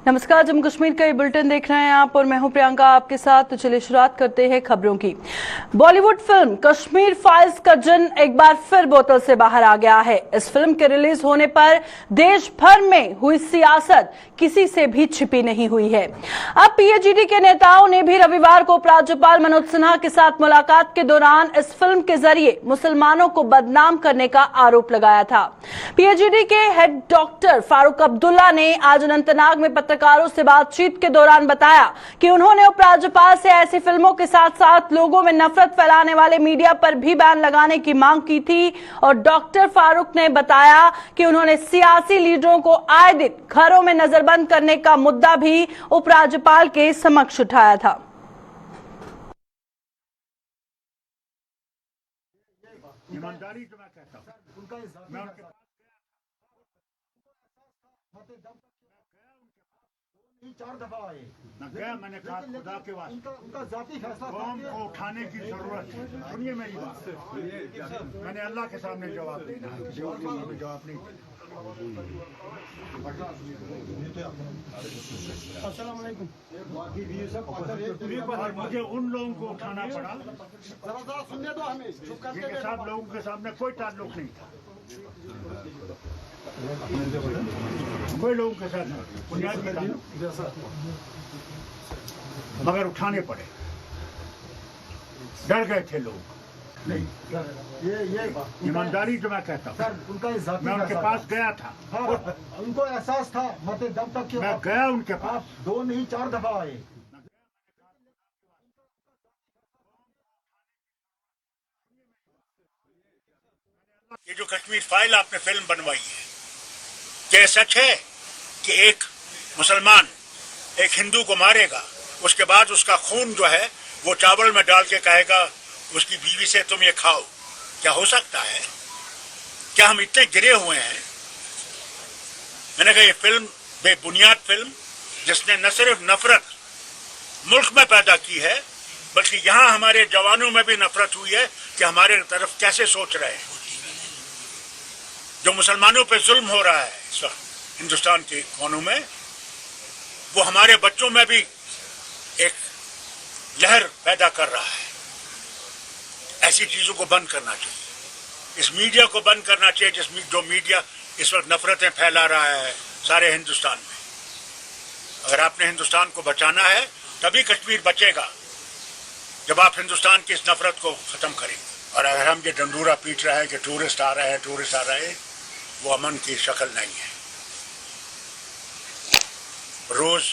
नमस्कार, जम्मू कश्मीर का ये बुलेटिन देख रहे हैं आप और मैं हूं प्रियंका आपके साथ। तो चलिए शुरुआत करते हैं खबरों की। बॉलीवुड फिल्म कश्मीर फाइल्स का जिन एक बार फिर बोतल से बाहर आ गया है। इस फिल्म के रिलीज होने पर देश भर में हुई सियासत किसी से भी छिपी नहीं हुई है। अब पीएचईडी के नेताओं ने भी रविवार को उपराज्यपाल मनोज सिन्हा के साथ मुलाकात के दौरान इस फिल्म के जरिए मुसलमानों को बदनाम करने का आरोप लगाया था। पीएचईडी के हेड डॉक्टर फारूक अब्दुल्ला ने आज अनंतनाग में पत्रकारों से बातचीत के दौरान बताया कि उन्होंने उपराज्यपाल से ऐसी फिल्मों के साथ साथ लोगों में नफरत फैलाने वाले मीडिया पर भी बैन लगाने की मांग की थी। और डॉक्टर फारूक ने बताया कि उन्होंने सियासी लीडरों को आए दिन घरों में नजरबंद करने का मुद्दा भी उपराज्यपाल के समक्ष उठाया था। ईमानदारी जो मैं कहता हूं, मैं उनके चार दफा आए न गया। मैंने कहा खुदा के वास्ते उनका जाती फैसला कौम को उठाने की जरूरत है। सुनिए मेरी बात, मैंने अल्लाह के सामने जवाब देना है, किसी और के सामने जवाब नहीं। मुझे उन लोगों को उठाना पड़ा सुनने दो हमें, जिनके साथ लोगों के सामने कोई ताल्लुक नहीं था, कोई लोगों के साथ बुनियादी ताल्लुक, मगर उठाने पड़े। डर गए थे लोग। नहीं, ये ईमानदारी जो मैं कहता हूँ, उनका मैं उनके पास गया था। हाँ, उनको एहसास था मते दम तक मैं गया उनके पास, आप 2 नहीं 4 दफा आए। ये जो कश्मीर फाइल आपने फिल्म बनवाई है, क्या सच है कि एक मुसलमान एक हिंदू को मारेगा, उसके बाद उसका खून जो है वो चावल में डाल के कहेगा उसकी बीवी से तुम ये खाओ? क्या हो सकता है? क्या हम इतने गिरे हुए हैं? मैंने कहा ये फिल्म बेबुनियाद फिल्म, जिसने न सिर्फ नफरत मुल्क में पैदा की है, बल्कि यहाँ हमारे जवानों में भी नफरत हुई है कि हमारे तरफ कैसे सोच रहे हैं। जो मुसलमानों पे जुल्म हो रहा है इस वक्त हिंदुस्तान के कोनों में, वो हमारे बच्चों में भी एक लहर पैदा कर रहा है। ऐसी चीजों को बंद करना चाहिए, इस मीडिया को बंद करना चाहिए जो मीडिया इस वक्त नफरतें फैला रहा है सारे हिंदुस्तान में। अगर आपने हिंदुस्तान को बचाना है तभी कश्मीर बचेगा, जब आप हिंदुस्तान की इस नफरत को खत्म करेंगे। और अगर हम ये डंडूरा पीट रहे हैं कि टूरिस्ट आ रहे हैं, वो अमन की शक्ल नहीं है। रोज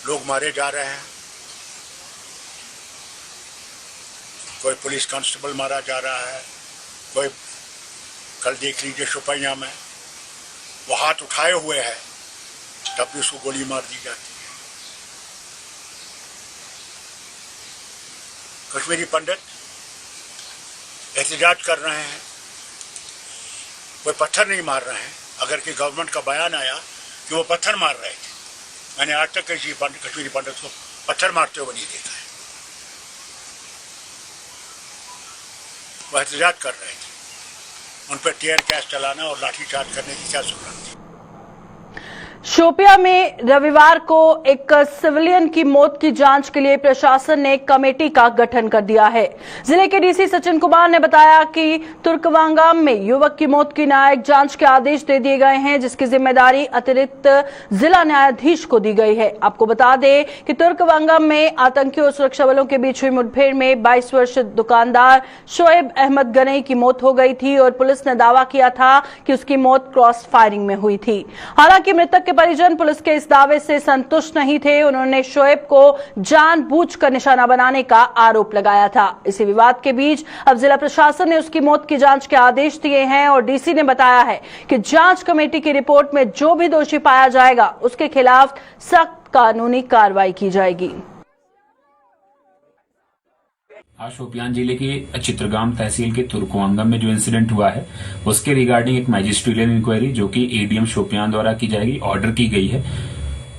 लोग मारे जा रहे हैं, कोई पुलिस कांस्टेबल मारा जा रहा है, कोई कल देख लीजिए शोपियां में वो हाथ उठाए हुए है तब भी उसको गोली मार दी जाती है। कश्मीरी पंडित एहतजाज कर रहे हैं, कोई पत्थर नहीं मार रहे हैं। अगर कि गवर्नमेंट का बयान आया कि वो पत्थर मार रहे थे, मैंने आज तक किसी कश्मीरी पंडित को पत्थर मारते हुए नहीं देखा है। वो एहतजाज कर रहे थे, उन पर टीयर गैस चलाना और लाठीचार्ज करने की क्या जरूरत थी? शोपिया में रविवार को एक सिविलियन की मौत की जांच के लिए प्रशासन ने एक कमेटी का गठन कर दिया है। जिले के डीसी सचिन कुमार ने बताया कि तुर्कवांगाम में युवक की मौत की न्यायिक जांच के आदेश दे दिए गए हैं, जिसकी जिम्मेदारी अतिरिक्त जिला न्यायाधीश को दी गई है। आपको बता दें कि तुर्कवांगाम में आतंकियों और सुरक्षा बलों के बीच हुई मुठभेड़ में 22 वर्षीय दुकानदार शोएब अहमद गनई की मौत हो गई थी और पुलिस ने दावा किया था कि उसकी मौत क्रॉस फायरिंग में हुई थी। हालांकि मृतक परिजन पुलिस के इस दावे से संतुष्ट नहीं थे। उन्होंने शोएब को जानबूझकर निशाना बनाने का आरोप लगाया था। इसी विवाद के बीच अब जिला प्रशासन ने उसकी मौत की जांच के आदेश दिए हैं और डीसी ने बताया है कि जांच कमेटी की रिपोर्ट में जो भी दोषी पाया जाएगा उसके खिलाफ सख्त कानूनी कार्रवाई की जाएगी। आज शोपियान जिले के चित्रगाम तहसील के तुर्कवांगम में जो इंसिडेंट हुआ है उसके रिगार्डिंग एक मैजिस्ट्रियल इंक्वायरी जो कि एडीएम शोपियान द्वारा की जाएगी, ऑर्डर की गई है।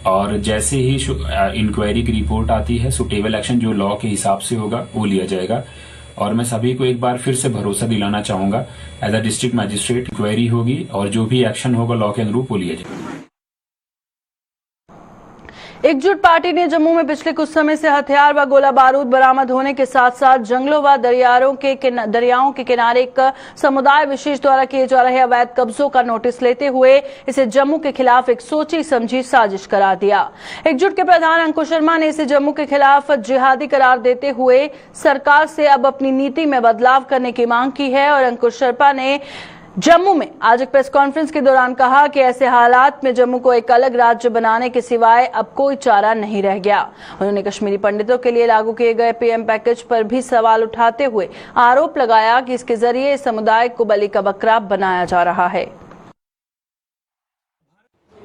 और जैसे ही इंक्वायरी की रिपोर्ट आती है सुटेबल एक्शन जो लॉ के हिसाब से होगा वो लिया जाएगा। और मैं सभी को एक बार फिर से भरोसा दिलाना चाहूंगा, as a district magistrate inquiry होगी और जो भी एक्शन होगा लॉ के अनुरूप वो लिया जाएगा। एकजुट पार्टी ने जम्मू में पिछले कुछ समय से हथियार व गोला बारूद बरामद होने के साथ साथ जंगलों व दरियाओं के किनारे एक समुदाय विशेष द्वारा किए जा रहे अवैध कब्जों का नोटिस लेते हुए इसे जम्मू के खिलाफ एक सोची समझी साजिश करार दिया। एकजुट के प्रधान अंकुश शर्मा ने इसे जम्मू के खिलाफ जिहादी करार देते हुए सरकार से अब अपनी नीति में बदलाव करने की मांग की है। और अंकुश शर्मा ने जम्मू में आज एक प्रेस कॉन्फ्रेंस के दौरान कहा कि ऐसे हालात में जम्मू को एक अलग राज्य बनाने के सिवाय अब कोई चारा नहीं रह गया। उन्होंने कश्मीरी पंडितों के लिए लागू किए गए पीएम पैकेज पर भी सवाल उठाते हुए आरोप लगाया कि इसके जरिए समुदाय को बलि का बकरा बनाया जा रहा है।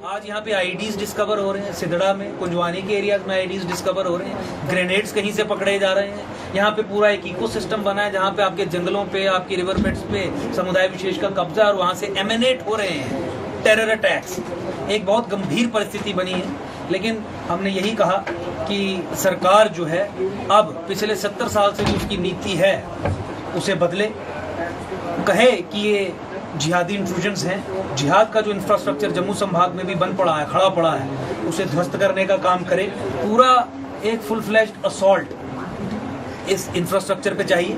आज यहाँ पे आईडीज डिस्कवर हो रहे हैं, सिदड़ा में कुंजवानी के एरियाज में आईडीज डिस्कवर हो रहे हैं, ग्रेनेड्स कहीं से पकड़े जा रहे हैं। यहाँ पे पूरा एक इकोसिस्टम बना है जहाँ पे आपके जंगलों पे, आपकी रिवर बेड्स पे समुदाय विशेष का कब्जा और वहाँ से एमिनेट हो रहे हैं टेरर अटैक्स। एक बहुत गंभीर परिस्थिति बनी है, लेकिन हमने यही कहा कि सरकार जो है अब पिछले 70 साल से जो उसकी नीति है उसे बदले, कहे कि ये जिहादी इंट्रूजन्स हैं, जिहाद का जो इंफ्रास्ट्रक्चर जम्मू संभाग में भी बन पड़ा है, खड़ा पड़ा है, उसे ध्वस्त करने का काम करे। पूरा एक फुल फ्लैश्ड असॉल्ट इस इंफ्रास्ट्रक्चर पे चाहिए।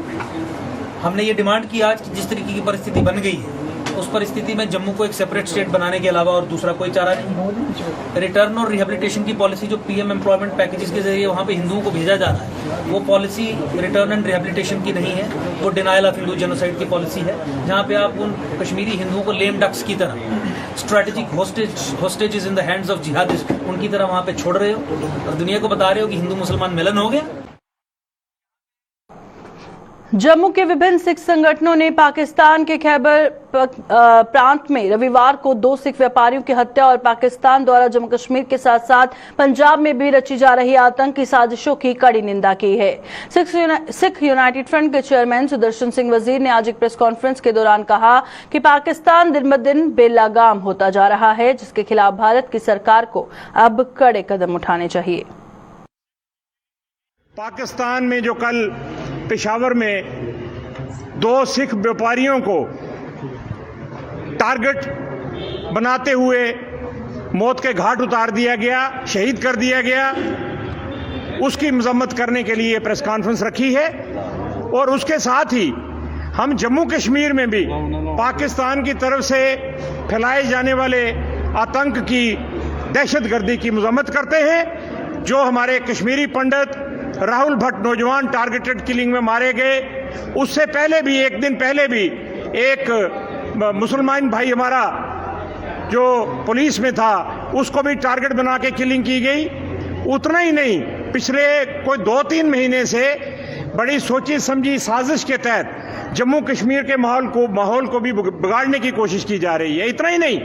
हमने ये डिमांड की आज कि जिस तरीके की परिस्थिति बन गई है उस परिस्थिति में जम्मू को एक सेपरेट स्टेट बनाने के अलावा और दूसरा कोई चारा नहीं। रिटर्न और रिहेबिलिटेशन की पॉलिसी जो पीएम एम्प्लॉयमेंट पैकेजेस के जरिए वहाँ पे हिंदुओं को भेजा जा रहा है, वो पॉलिसी रिटर्न एंड रिहेबिलिटेशन की नहीं है, वो डिनायल ऑफ हिंदू जेनोसाइड की पॉलिसी है, जहाँ पे आप उन कश्मीरी हिंदुओं को लेम डक्स की तरह, strategic hostages in the hands of jihadist, उनकी तरह वहाँ पे छोड़ रहे हो और दुनिया को बता रहे हो कि हिंदू मुसलमान मिलन हो गया। जम्मू के विभिन्न सिख संगठनों ने पाकिस्तान के खैबर प्रांत में रविवार को 2 सिख व्यापारियों की हत्या और पाकिस्तान द्वारा जम्मू कश्मीर के साथ साथ पंजाब में भी रची जा रही आतंकी साजिशों की कड़ी निंदा की है। सिख यूनाइटेड फ्रंट के चेयरमैन सुदर्शन सिंह वजीर ने आज एक प्रेस कॉन्फ्रेंस के दौरान कहा कि पाकिस्तान दिन ब दिन बेलगाम होता जा रहा है, जिसके खिलाफ भारत की सरकार को अब कड़े कदम उठाने चाहिए। पाकिस्तान में जो कल पेशावर में 2 सिख व्यापारियों को टारगेट बनाते हुए मौत के घाट उतार दिया गया, शहीद कर दिया गया, उसकी मजम्मत करने के लिए प्रेस कॉन्फ्रेंस रखी है। और उसके साथ ही हम जम्मू कश्मीर में भी पाकिस्तान की तरफ से फैलाए जाने वाले आतंक की, दहशतगर्दी की मजम्मत करते हैं। जो हमारे कश्मीरी पंडित राहुल भट्ट नौजवान टारगेटेड किलिंग में मारे गए, उससे पहले भी, एक दिन पहले भी एक मुसलमान भाई हमारा जो पुलिस में था उसको भी टारगेट बना के किलिंग की गई। उतना ही नहीं, पिछले कोई 2-3 महीने से बड़ी सोची समझी साजिश के तहत जम्मू कश्मीर के माहौल को भी बिगाड़ने की कोशिश की जा रही है। इतना ही नहीं,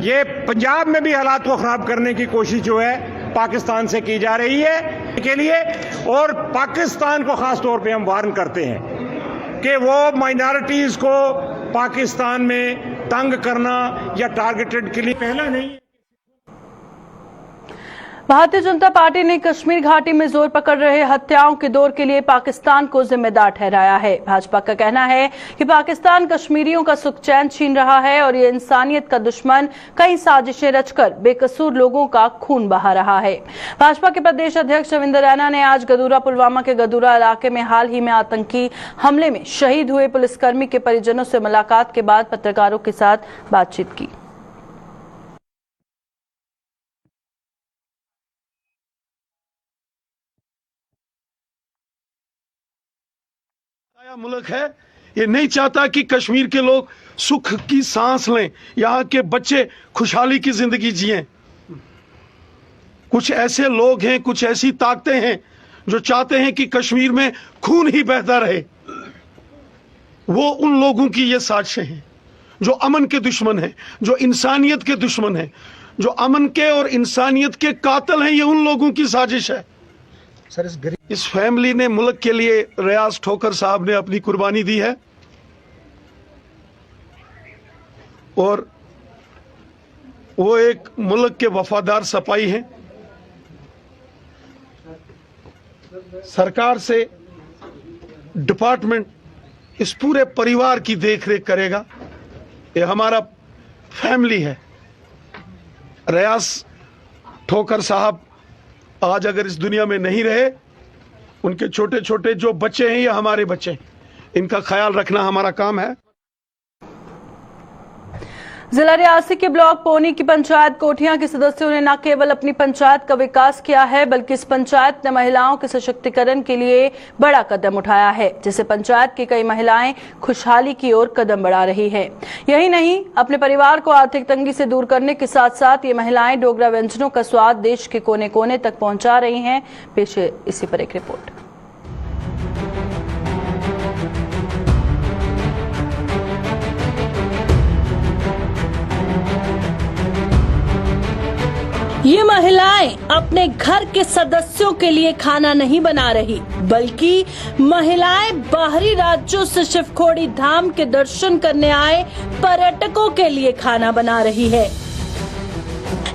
ये पंजाब में भी हालात को खराब करने की कोशिश जो है पाकिस्तान से की जा रही है के लिए। और पाकिस्तान को खास तौर पे हम वार्न करते हैं कि वो माइनॉरिटीज को पाकिस्तान में तंग करना या टारगेटेड के लिए पहला नहीं। भारतीय जनता पार्टी ने कश्मीर घाटी में जोर पकड़ रहे हत्याओं के दौर के लिए पाकिस्तान को जिम्मेदार ठहराया है। भाजपा का कहना है कि पाकिस्तान कश्मीरियों का सुख चैन छीन रहा है और ये इंसानियत का दुश्मन कई साजिशें रचकर बेकसूर लोगों का खून बहा रहा है। भाजपा के प्रदेश अध्यक्ष रविंद्र रैना ने आज गदूरा पुलवामा के गदूरा इलाके में हाल ही में आतंकी हमले में शहीद हुए पुलिसकर्मी के परिजनों से मुलाकात के बाद पत्रकारों के साथ बातचीत की। मुल्क है, ये नहीं चाहता कि कश्मीर के लोग सुख की सांस लें, यहाँ के बच्चे खुशहाली की जिंदगी जिएं। कुछ ऐसे लोग हैं, कुछ ऐसी ताकतें हैं जो चाहते हैं कि कश्मीर में खून ही बहता रहे। वो उन लोगों की ये साजिशें हैं जो अमन के दुश्मन हैं, जो इंसानियत के दुश्मन हैं, जो अमन के और इंसानियत के कातिल हैं। ये उन लोगों की साजिश है। इस फैमिली ने मुल्क के लिए, रियाज ठोकर साहब ने अपनी कुर्बानी दी है और वो एक मुल्क के वफादार सिपाही हैं। सरकार से डिपार्टमेंट इस पूरे परिवार की देखरेख करेगा। ये हमारा फैमिली है। रियाज ठोकर साहब आज अगर इस दुनिया में नहीं रहे, उनके छोटे छोटे जो बच्चे हैं या हमारे बच्चे, इनका ख्याल रखना हमारा काम है। जिला रियासी के ब्लॉक पौनी की पंचायत कोठियां के सदस्यों ने न केवल अपनी पंचायत का विकास किया है, बल्कि इस पंचायत ने महिलाओं के सशक्तिकरण के लिए बड़ा कदम उठाया है, जिससे पंचायत की कई महिलाएं खुशहाली की ओर कदम बढ़ा रही हैं। यही नहीं, अपने परिवार को आर्थिक तंगी से दूर करने के साथ साथ ये महिलाएं डोगरा व्यंजनों का स्वाद देश के कोने कोने तक पहुंचा रही हैं। पेश है इसी पर एक रिपोर्ट। ये महिलाएं अपने घर के सदस्यों के लिए खाना नहीं बना रही, बल्कि महिलाएं बाहरी राज्यों से शिवखोड़ी धाम के दर्शन करने आए पर्यटकों के लिए खाना बना रही है।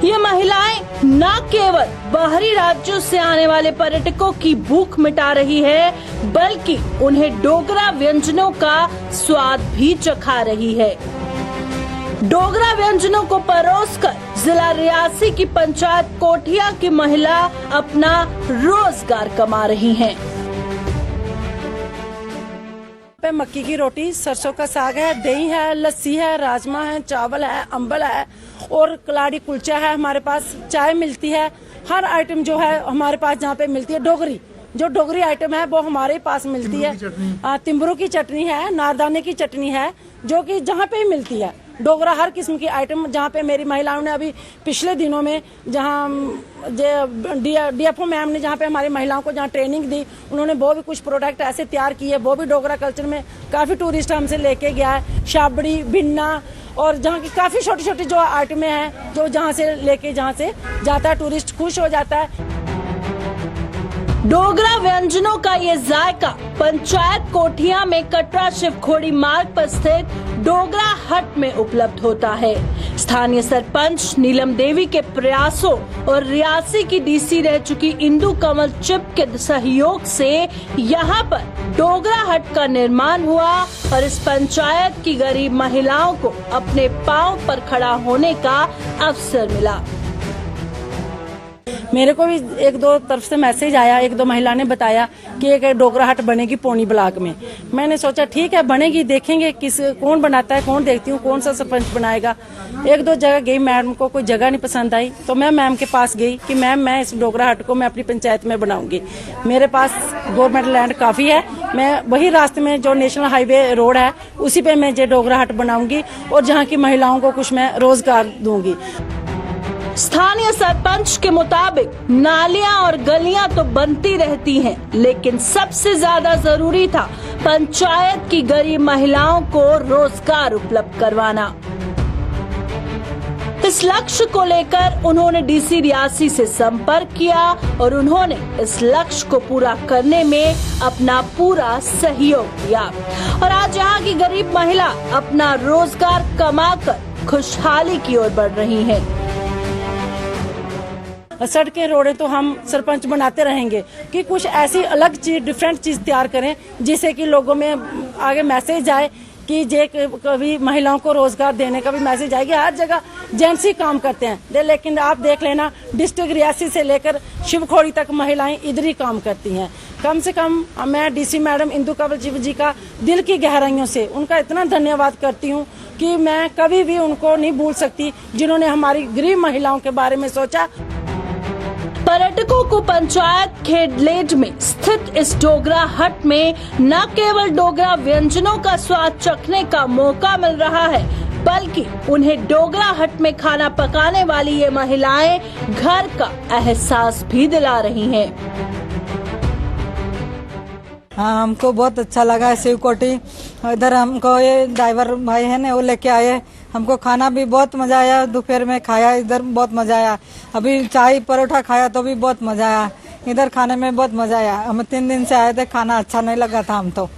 ये महिलाएं न केवल बाहरी राज्यों से आने वाले पर्यटकों की भूख मिटा रही है, बल्कि उन्हें डोगरा व्यंजनों का स्वाद भी चखा रही है। डोगरा व्यंजनों को परोसकर जिला रियासी की पंचायत कोठिया की महिला अपना रोजगार कमा रही हैं। पे मक्की की रोटी, सरसों का साग है, दही है, लस्सी है, राजमा है, चावल है, अम्बल है और कलाड़ी कुलचा है। हमारे पास चाय मिलती है। हर आइटम जो है हमारे पास जहाँ पे मिलती है, डोगरी आइटम है वो हमारे पास मिलती है। तिम्बरू की चटनी है, नारदाने की चटनी है, जो कि जहाँ पे ही मिलती है। डोगरा हर किस्म की आइटम, जहाँ पे मेरी महिलाओं ने अभी पिछले दिनों में जहाँ डीएफओ मैम ने जहाँ पे हमारी महिलाओं को जहाँ ट्रेनिंग दी, उन्होंने वो भी कुछ प्रोडक्ट ऐसे तैयार किए, वो भी डोगरा कल्चर में काफी टूरिस्ट हमसे लेके गया है। शाबड़ी, भिन्ना और जहाँ की काफी छोटी छोटी जो आइटमें हैं, जो जहाँ से जाता है टूरिस्ट खुश हो जाता है। डोगरा व्यंजनों का ये जायका पंचायत कोठिया में कटरा शिवखोड़ी मार्ग पर स्थित डोगरा हट में उपलब्ध होता है। स्थानीय सरपंच नीलम देवी के प्रयासों और रियासी की डीसी रह चुकी इंदु कंवल चिप के सहयोग से यहाँ पर डोगरा हट का निर्माण हुआ और इस पंचायत की गरीब महिलाओं को अपने पांव पर खड़ा होने का अवसर मिला। मेरे को भी एक दो तरफ से मैसेज आया, एक दो महिला ने बताया कि एक डोगरा हट बनेगी पौनी ब्लॉक में। मैंने सोचा ठीक है बनेगी, देखेंगे कौन बनाता है, कौन देखती हूँ कौन सा सरपंच बनाएगा। एक दो जगह गई, मैडम को कोई जगह नहीं पसंद आई, तो मैं मैम के पास गई कि मैम मैं इस डोगरा हट को मैं अपनी पंचायत में बनाऊंगी। मेरे पास गवर्नमेंट लैंड काफी है, मैं वही रास्ते में जो नेशनल हाईवे रोड है उसी पे मैं जो डोगरा हट बनाऊंगी और जहाँ की महिलाओं को कुछ मैं रोजगार दूंगी। स्थानीय सरपंच के मुताबिक नालियां और गलियां तो बनती रहती हैं, लेकिन सबसे ज्यादा जरूरी था पंचायत की गरीब महिलाओं को रोजगार उपलब्ध करवाना। इस लक्ष्य को लेकर उन्होंने डीसी रियासी से संपर्क किया और उन्होंने इस लक्ष्य को पूरा करने में अपना पूरा सहयोग दिया और आज यहाँ की गरीब महिला अपना रोजगार कमाकर खुशहाली की ओर बढ़ रही है। सड़कें रोडें तो हम सरपंच बनाते रहेंगे कि कुछ ऐसी अलग चीज, डिफरेंट चीज तैयार करें जिससे कि लोगों में आगे मैसेज आए कि जे कभी महिलाओं को रोजगार देने का भी मैसेज आएगा। हर जगह जेंट्स ही काम करते हैं, लेकिन आप देख लेना डिस्ट्रिक्ट रियासी से लेकर शिवखोड़ी तक महिलाएं इधर ही काम करती हैं। कम से कम मैं डीसी मैडम इंदु कंवल चिप जी का दिल की गहराइयों से उनका इतना धन्यवाद करती हूँ कि मैं कभी भी उनको नहीं भूल सकती, जिन्होंने हमारी गरीब महिलाओं के बारे में सोचा। पर्यटकों को पंचायत खेडलेज में स्थित इस डोगरा हट में न केवल डोगरा व्यंजनों का स्वाद चखने का मौका मिल रहा है, बल्कि उन्हें डोगरा हट में खाना पकाने वाली ये महिलाएं घर का एहसास भी दिला रही हैं। हाँ, हमको बहुत अच्छा लगा शिवकोटी। इधर हमको ये ड्राइवर भाई है ना, वो लेके आए, हमको खाना भी बहुत मजा आया। दोपहर में खाया, इधर बहुत मजा आया। अभी चाय परोठा खाया तो भी बहुत मजा आया। इधर खाने में बहुत मजा आया। हम 3 दिन से आए थे, खाना अच्छा नहीं लगा था हम तो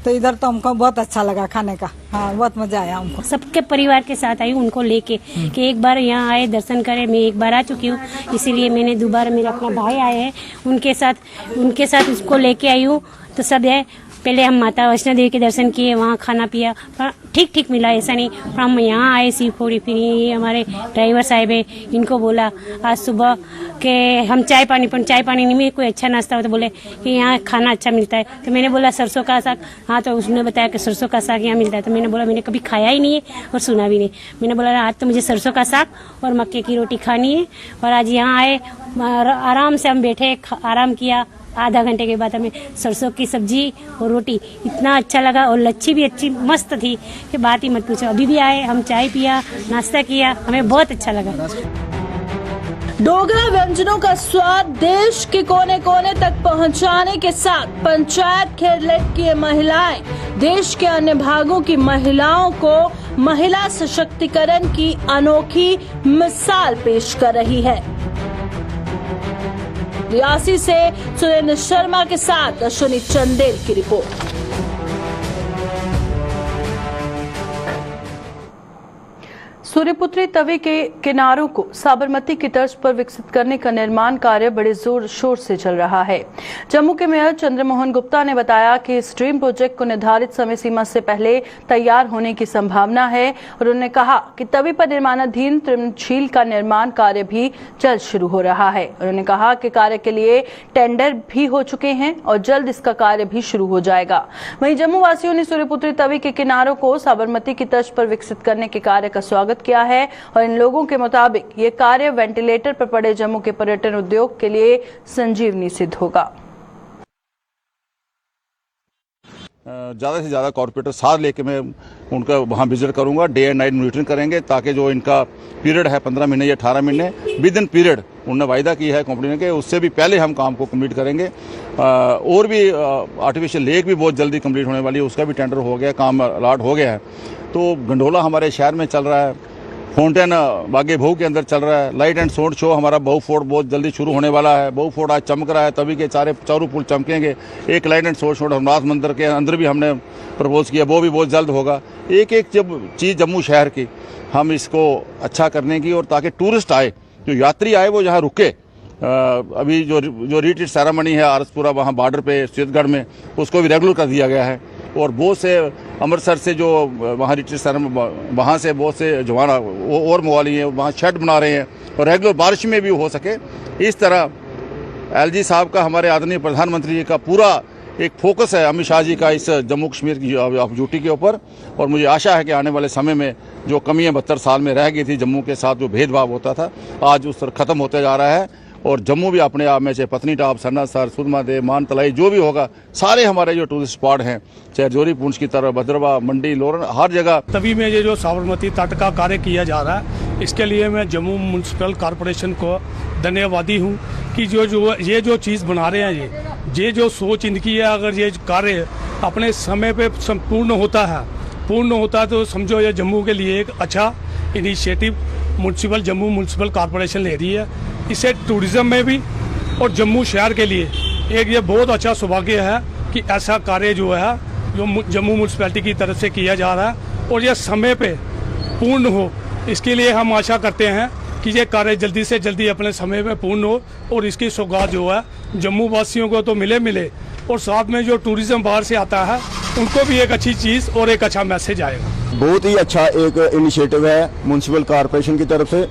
इधर तो हमको बहुत अच्छा लगा खाने का। हाँ, बहुत मजा आया हमको। सबके परिवार के साथ आई हूँ उनको लेके कि एक बार यहाँ आए दर्शन करें। मैं एक बार आ चुकी हूँ, इसीलिए मैंने दोबारा, मेरा अपना भाई आए हैं उनके साथ उसको लेके आई हूँ। तो सब है पहले हम माता वैष्णो देवी के दर्शन किए, वहाँ खाना पिया, पर ठीक ठीक मिला, ऐसा नहीं। पर हम यहाँ आए शिवखोड़ी, फिर ये हमारे ड्राइवर साहब है, इनको बोला आज सुबह कि हम चाय पानी नहीं मिले, कोई अच्छा नाश्ता हो तो बोले कि यहाँ खाना अच्छा मिलता है। तो मैंने बोला सरसों का साग, हाँ तो उसने बताया कि सरसों का साग यहाँ मिलता है। तो मैंने बोला मैंने कभी खाया ही नहीं है और सुना भी नहीं। मैंने बोला आज तो मुझे सरसों का साग और मक्के की रोटी खानी है। और आज यहाँ आए, आराम से हम बैठे, आराम किया। आधा घंटे के बाद हमें सरसों की सब्जी और रोटी इतना अच्छा लगा, और लच्छी भी अच्छी मस्त थी कि बात ही मत पूछो। अभी भी आए, हम चाय पिया, नाश्ता किया, हमें बहुत अच्छा लगा। डोगरा व्यंजनों का स्वाद देश के कोने कोने तक पहुंचाने के साथ पंचायत खेरलेट की महिलाएं देश के अन्य भागों की महिलाओं को महिला सशक्तिकरण की अनोखी मिसाल पेश कर रही है। रियासी से सुरेंद्र शर्मा के साथ अश्विनी चंदेल की रिपोर्ट। सूर्यपुत्री तवी के किनारों को साबरमती की तर्ज पर विकसित करने का निर्माण कार्य बड़े जोर शोर से चल रहा है। जम्मू के मेयर चंद्रमोहन गुप्ता ने बताया कि इस ड्रीम प्रोजेक्ट को निर्धारित समय सीमा से पहले तैयार होने की संभावना है, और उन्होंने कहा कि तवी पर निर्माणाधीन त्रिमझील का निर्माण कार्य भी जल्द शुरू हो रहा है। उन्होंने कहा कि कार्य के लिए टेंडर भी हो चुके हैं और जल्द इसका कार्य भी शुरू हो जाएगा। वहीं जम्मू वासियों ने सूर्यपुत्री तवी के किनारों को साबरमती की तर्ज पर विकसित करने के कार्य का स्वागत किया है, और इन लोगों के मुताबिक ये कार्य वेंटिलेटर पर पड़े जम्मू के पर्यटन उद्योग के लिए संजीवनी सिद्ध होगा। ज़्यादा से ज़्यादा कॉर्पोरेटर साथ लेके मैं उनका वहाँ विजिट करूँगा, डे एंड नाइट मॉनिटरिंग करेंगे, ताकि जो इनका पीरियड है 15 महीने या 18 महीने विद इन पीरियड उन्होंने वायदा की है कंपनी ने कि उससे भी पहले हम काम को कंप्लीट करेंगे। और भी आर्टिफिशियल लेक भी बहुत जल्दी कंप्लीट होने वाली है, उसका भी टेंडर हो गया, काम अलॉट हो गया है। तो गंडोला हमारे शहर में चल रहा है, फाउंटेन बागे बहू के अंदर चल रहा है, लाइट एंड साउंड शो हमारा बहू फोर्ट बहुत जल्दी शुरू होने वाला है। बहू फोर्ट आज चमक रहा है, तभी के चारों पुल चमकेंगे। एक light and sound show Raghunath मंदिर के अंदर भी हमने प्रपोज किया, वो भी बहुत जल्द होगा। एक एक जब चीज़ जम्मू शहर की हम इसको अच्छा करने की, और ताकि टूरिस्ट आए, जो यात्री आए वो यहाँ रुके। अभी जो रिट्रीट सेरेमनी है आरसपुरा वहाँ बॉर्डर पे चित्तौड़गढ़ में, उसको भी रेगुलर कर दिया गया है। और बहुत से अमृतसर से जो वहाँ रिट्रीट सेरेमनी, वहाँ से बहुत से जवान और मवाली हैं, वहाँ शेड बना रहे हैं, और रेगुलर बारिश में भी हो सके। इस तरह एलजी साहब का, हमारे आदरणीय प्रधानमंत्री जी का पूरा एक फोकस है अमित शाह जी का इस जम्मू कश्मीर की ड्यूटी के ऊपर। और मुझे आशा है कि आने वाले समय में जो कमियाँ 72 साल में रह गई थी, जम्मू के साथ जो भेदभाव होता था, आज उस तरह ख़त्म होते जा रहा है। और जम्मू भी अपने आप में, चाहे पत्नीटॉप, सन्नासर, सुधमादेव, मानतलाई, जो भी होगा, सारे हमारे जो टूरिस्ट स्पॉट हैं, चाहे जोरी पूंछ की तरफ, भद्रवा, मंडी, लोरन, हर जगह। तभी में ये जो साबरमती तट का कार्य किया जा रहा है, इसके लिए मैं जम्मू म्यूनसिपल कॉरपोरेशन को धन्यवादी हूँ कि ये जो चीज़ बना रहे हैं, ये जो सोच इनकी है, अगर ये कार्य अपने समय पे पूर्ण होता है तो समझो ये जम्मू के लिए एक अच्छा इनिशिएटिव जम्मू म्यूनसिपल कॉरपोरेशन ले रही है। इससे टूरिज्म में भी और जम्मू शहर के लिए एक ये बहुत अच्छा सौभाग्य है कि ऐसा कार्य जो है जो जम्मू म्यूनसिपैलिटी की तरफ से किया जा रहा है, और यह समय पे पूर्ण हो। इसके लिए हम आशा करते हैं कि ये कार्य जल्दी से जल्दी अपने समय में पूर्ण हो, और इसकी सौगात जो है जम्मू वासियों को तो मिले, और साथ में जो टूरिज्म बाहर से आता है उनको भी एक अच्छी चीज़ और एक अच्छा मैसेज आएगा। बहुत ही अच्छा एक इनिशिएटिव है म्यूनसिपल कॉरपोरेशन की तरफ से।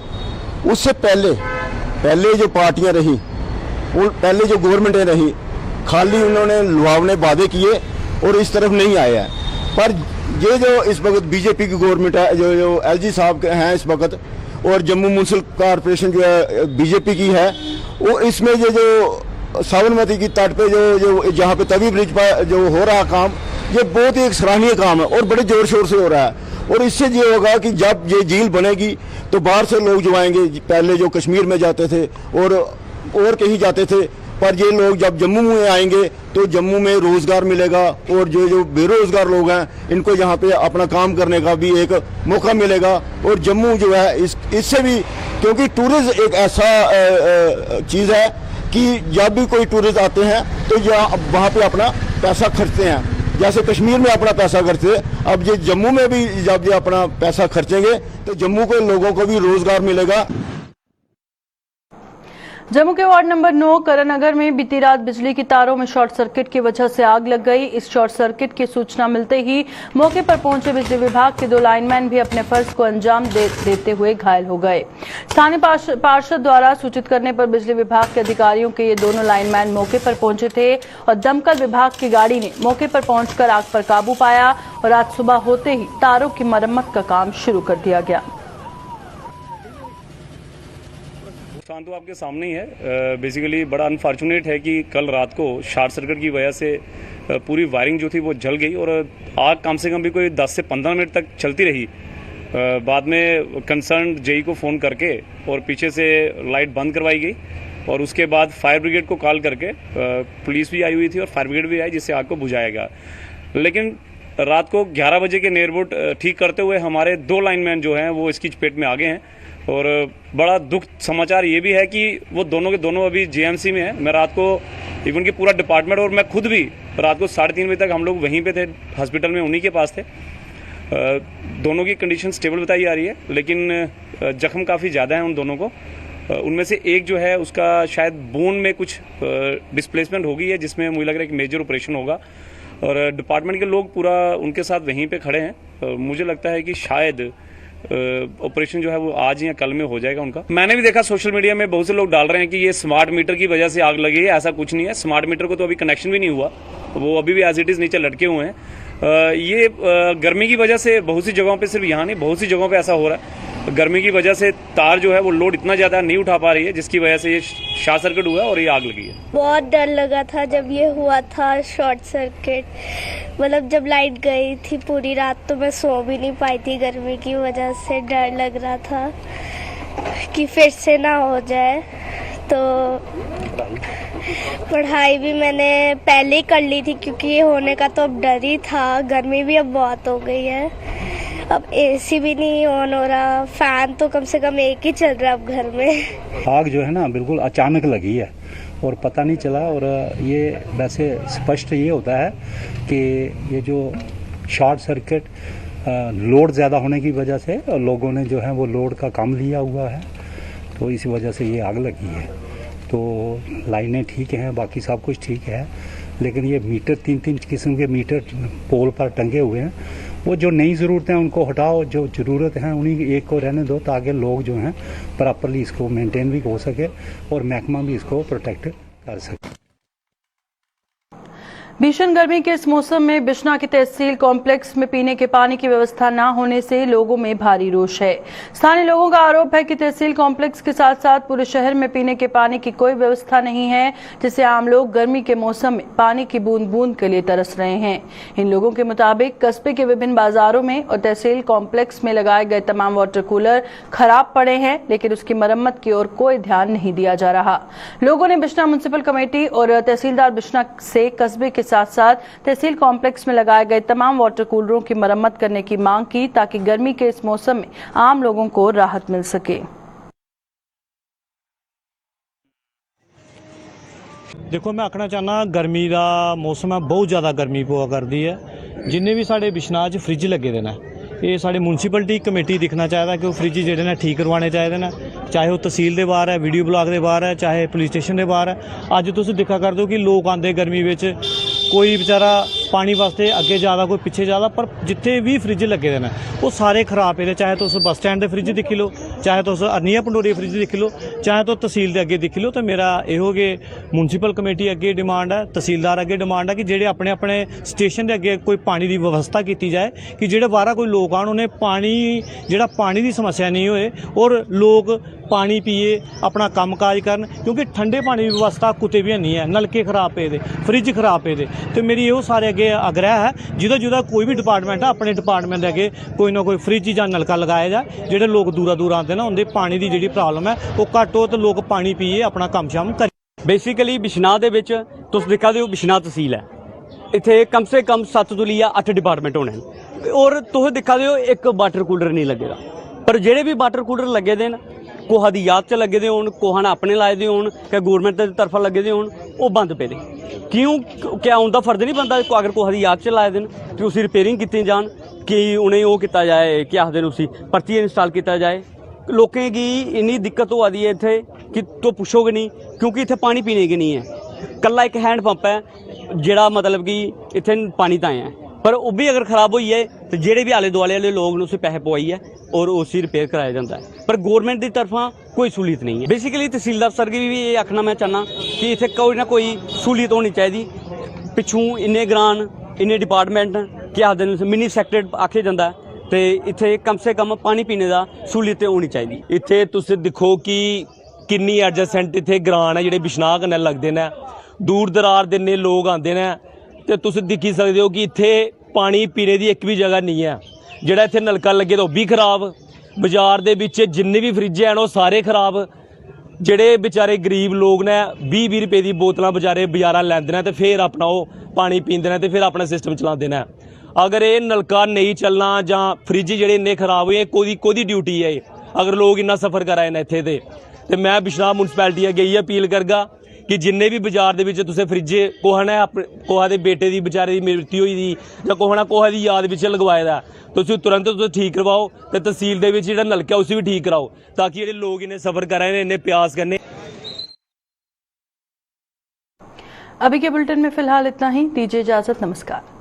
उससे पहले जो पार्टियां रही, पहले जो गवर्नमेंटें रही, खाली उन्होंने लुभावने वादे किए और इस तरफ नहीं आए हैं। पर ये जो इस वक्त बीजेपी की गवर्नमेंट है, जो एलजी साहब हैं इस वक्त, और जम्मू म्यूनसिपल कॉरपोरेशन जो है बीजेपी की है, वो इसमें ये जो साबरमती की तट पे जो जहाँ पे तवी ब्रिज पर जो हो रहा काम, ये बहुत ही एक सराहनीय काम है और बड़े जोर शोर से हो रहा है। और इससे ये होगा कि जब ये झील बनेगी तो बाहर से लोग जो आएंगे, पहले जो कश्मीर में जाते थे और कहीं जाते थे, पर ये लोग जब जम्मू में आएंगे तो जम्मू में रोजगार मिलेगा, और जो बेरोजगार लोग हैं इनको यहाँ पे अपना काम करने का भी एक मौका मिलेगा। और जम्मू जो है इससे भी, क्योंकि टूरिज्म एक ऐसा चीज़ है कि जब भी कोई टूरिस्ट आते हैं तो वहाँ पे अपना पैसा खर्चते हैं, जैसे कश्मीर में अपना पैसा खर्चते, अब ये जम्मू में भी जब ये अपना पैसा खर्चेंगे तो जम्मू के लोगों को भी रोजगार मिलेगा। जम्मू के वार्ड नंबर 9 करननगर में बीती रात बिजली की तारों में शॉर्ट सर्किट की वजह से आग लग गई। इस शॉर्ट सर्किट की सूचना मिलते ही मौके पर पहुंचे बिजली विभाग के 2 लाइनमैन भी अपने फर्ज को अंजाम देते हुए घायल हो गए। स्थानीय पार्षद द्वारा सूचित करने पर बिजली विभाग के अधिकारियों के ये दोनों लाइनमैन मौके पर पहुंचे थे और दमकल विभाग की गाड़ी ने मौके पर पहुंचकर आग पर काबू पाया और आज सुबह होते ही तारों की मरम्मत का काम शुरू कर दिया गया। नुकसान तो आपके सामने ही है। बेसिकली बड़ा अनफॉर्चुनेट है कि कल रात को शॉर्ट सर्किट की वजह से पूरी वायरिंग जो थी वो जल गई और आग कम से कम भी कोई 10 से 15 मिनट तक चलती रही। बाद में कंसर्न जेई को फ़ोन करके और पीछे से लाइट बंद करवाई गई और उसके बाद फायर ब्रिगेड को कॉल करके पुलिस भी आई हुई थी और फायर ब्रिगेड भी आई जिससे आग को बुझाया गया। लेकिन रात को 11 बजे के नियरबुट ठीक करते हुए हमारे 2 लाइनमैन जो हैं वो इसकी चपेट में आ गए हैं और बड़ा दुख समाचार ये भी है कि वो दोनों के दोनों अभी जेएमसी में है। मैं रात को इवन कि पूरा डिपार्टमेंट और मैं खुद भी रात को 3:30 बजे तक हम लोग वहीं पे थे, हॉस्पिटल में उन्हीं के पास थे। दोनों की कंडीशन स्टेबल बताई जा रही है, लेकिन जख्म काफ़ी ज़्यादा है उन दोनों को। उनमें से एक जो है उसका शायद बोन में कुछ डिस्प्लेसमेंट हो गई है, जिसमें मुझे लग रहा है कि मेजर ऑपरेशन होगा और डिपार्टमेंट के लोग पूरा उनके साथ वहीं पे खड़े हैं। मुझे लगता है कि शायद ऑपरेशन जो है वो आज या कल में हो जाएगा उनका। मैंने भी देखा सोशल मीडिया में बहुत से लोग डाल रहे हैं कि ये स्मार्ट मीटर की वजह से आग लगी है। ऐसा कुछ नहीं है। स्मार्ट मीटर को तो अभी कनेक्शन भी नहीं हुआ, वो अभी भी एज इट इज़ नीचे लटके हुए हैं। ये गर्मी की वजह से बहुत सी जगहों पे, सिर्फ यहाँ नहीं बहुत सी जगहों पे ऐसा हो रहा है। गर्मी की वजह से तार जो है वो लोड इतना ज़्यादा नहीं उठा पा रही है, जिसकी वजह से ये शॉर्ट सर्किट हुआ और ये आग लगी है। बहुत डर लगा था जब ये हुआ था शॉर्ट सर्किट। मतलब जब लाइट गई थी पूरी रात तो मैं सो भी नहीं पाई थी गर्मी की वजह से। डर लग रहा था कि फिर से ना हो जाए। तो पढ़ाई भी मैंने पहले ही कर ली थी क्योंकि ये होने का तो अब डर ही था। गर्मी भी अब बहुत हो गई है, अब एसी भी नहीं ऑन हो रहा, फैन तो कम से कम एक ही चल रहा है अब घर में। आग जो है ना बिल्कुल अचानक लगी है और पता नहीं चला। और ये वैसे स्पष्ट ये होता है कि ये जो शॉर्ट सर्किट लोड ज़्यादा होने की वजह से लोगों ने जो है वो लोड का कम लिया हुआ है, तो इसी वजह से ये आग लगी है। तो लाइनें ठीक हैं, बाकी सब कुछ ठीक है, लेकिन ये मीटर 3-3 किस्म के मीटर पोल पर टंगे हुए हैं। वो जो नई ज़रूरतें हैं उनको हटाओ, जो ज़रूरत है उन्हीं एक को रहने दो, ताकि लोग जो हैं प्रॉपरली इसको मेंटेन भी हो सके और महकमा भी इसको प्रोटेक्ट कर सके। भीषण गर्मी के इस मौसम में बिश्ना के तहसील कॉम्प्लेक्स में पीने के पानी की व्यवस्था न होने से लोगों में भारी रोष है। स्थानीय लोगों का आरोप है कि तहसील कॉम्प्लेक्स के साथ साथ पूरे शहर में पीने के पानी की कोई व्यवस्था नहीं है, जिससे आम लोग गर्मी के मौसम में पानी की बूंद बूंद के लिए तरस रहे हैं। इन लोगों के मुताबिक कस्बे के विभिन्न बाजारों में और तहसील कॉम्प्लेक्स में लगाए गए तमाम वाटर कूलर खराब पड़े हैं, लेकिन उसकी मरम्मत की ओर कोई ध्यान नहीं दिया जा रहा। लोगों ने बिश्ना म्युनिसिपल कमेटी और तहसीलदार बिश्ना से कस्बे के साथ साथ तहसील कॉम्प्लेक्स में लगाए गए तमाम वाटर कूलरों की मरम्मत करने की मांग की, ताकि गर्मी के इस मौसम में आम लोगों को राहत मिल सके। देखो मैं आखना चाहना गर्मी का मौसम है, बहुत ज़्यादा गर्मी पवा करती है। जिन्ने भी साढ़े बिश्नाह च फ्रिज लगे दे न, ये साढ़े म्युनिसिपलिटी कमेटी दिखना चाहिए कि वो फ्रिज जेडे ने ठीक करवाने चाहिए न, चाहे वो तहसील के बाहर है, वीडियो ब्लॉक के बाहर है, चाहे पुलिस स्टेशन के बाहर है। अज तुम दिखा कर दो कि लोग आते गर्मी में, कोई बेचारा पानी वास्ते अगे जाता, कोई पिछे जाता, पर जिथे भी फ्रिज लगे दे न वो सारे खराब पे। चाहे तुस बस स्टैंड के फ्रिज दिक्खी लो, चाहे तुस अरनिया पंडोरी फ्रिज दिक्खी लो, चाहे तो तहसील के अगे दिक्खी लो। तो मेरा यो कि म्युनिसिपल कमेटी अगे डिमांड है, तहसीलदार अगे डिमांड है कि जेडे अपने अपने स्टेशन के अगे कोई पानी की व्यवस्था की जाए कि जेडे बाहर कोई लोग आन उन्हें पानी जेड़ा पानी की समस्या नहीं होए और लोग पानी पिए, अपना काम काज करन, क्योंकि ठंडे पानी की व्यवस्था कुते भी नहीं है। नलके खराब पे दे, फ्रिज खराब पे दे। तो मेरी यो सारे अगे आग्रह है, जिदा कोई भी डिपार्टमेंट है अपने डिपार्टमेंट अगे कोई ना कोई फ्रिज या नलका लगाया जाए, जेडे लोग दूरा दूर आते ना उनके पानी की जी प्रॉब्लम है वो घट हो, तो लोग पानी पिए अपना कम शाम कर। बेसिकली बिश्नाह दे विच तुस दिक्खा दे हो बिश्नाह तहसील है, इत्थे कम से कम 7 तो लिया 8 डिपार्टमेंट होने और तुस दिक्खा दे हो एक वाटर कूलर नहीं लगेगा। पर जेडे भी वाटर कूलर लगे दे न, कोहा दी याद च लगे दे होन, कोहा ने अपने लाए दे होन, क्या गौरमेंट की तरफा लगे दे होन, वो बंद पे दे। क्यों? क्या उनका फर्ज नहीं बनता अगर कोहा दी याद च लाए देन कि उसी रिपेयरिंग की जान, कि उन्हें वो किया जाए, क्या आखदे उसी परतियै इंस्टॉल किया जाए। लोगों की इन्नी दिक्कत हो रही है इतने कि तो पूछोगे नहीं, क्योंकि इतने पानी पीने की नहीं है। कल्ला एक हैंड पंप है जिहड़ा मतलब कि इतने पानी ताएं है, पर वो भी अगर खराब हुई है तो जेडे भी आले दुआले वाले लोग ने उसे पैसे पवाई है और उसी रिपेयर कराया जाता है, पर गौरमेंट की तरफा कोई सहूलियत नहीं है। बेसिकली तहसीलदार सर की भी ये आखना मैं चाहना कि इतने कोई ना कोई सहूलियत होनी चाहिए। पिछू इन्ने ग्रान इन्ने डिपार्टमेंट क्या आखते हैं मिनी सैक्रेटरी आखे जाता है, तो इत्थे कम से कम पानी पीने का सहूलियत होनी चाहिए। इत्थे तुसीं दिक्खो कि किन्नी एडजसेंट इत्थे ग्रां है जिहड़े बिश्नाह कन्नै लगदे ने, दूर दरार दे इन्ने लोग आंदे ने, ते तुसीं दिक्खी सकदे हो कि इत्थे पानी पीने की एक भी जगह नहीं है। जिहड़ा इत्थे नलका लगे तो भी खराब, बाजार दे विच जिन्ने भी फ्रिज हैं वो सारे खराब। ਜਿਹੜੇ बेचारे गरीब लोग ने 20-20 रुपए की बोतलां बेचारे बाजारां लैंदे ने ते फिर अपना वो पानी पींदे ने ते फिर अपना सिस्टम चलाते हैं। अगर ये नलका नहीं चलना जां फ्रिज जेह्ड़े इन्ने खराब होए कोदी ड्यूटी है अगर लोग इन्ना सफ़र करा दे इत्थे ते मैं बिश्नाह मुनसिपैलिटी अगे इयै अपील करगा कि जिन्ने भी बाजार दे विच तुसें फ्रिज कुसै ने कुसै दे बेटे की बेचारे की मृत्यु होई दी जां कुसै ने कुसै दी याद विच लगवाए दा, तुसीं तुरंत ठीक करवाओ ते तहसील दे विच जेह्ड़ा नलका उसी भी ठीक कराओ ताकि जेह्ड़े लोग इन्ने सफ़र करा दे इन्ने प्यास करने। अभी के बुलेटिन में फिलहाल इतना ही, दीजिए इजाजत, नमस्कार।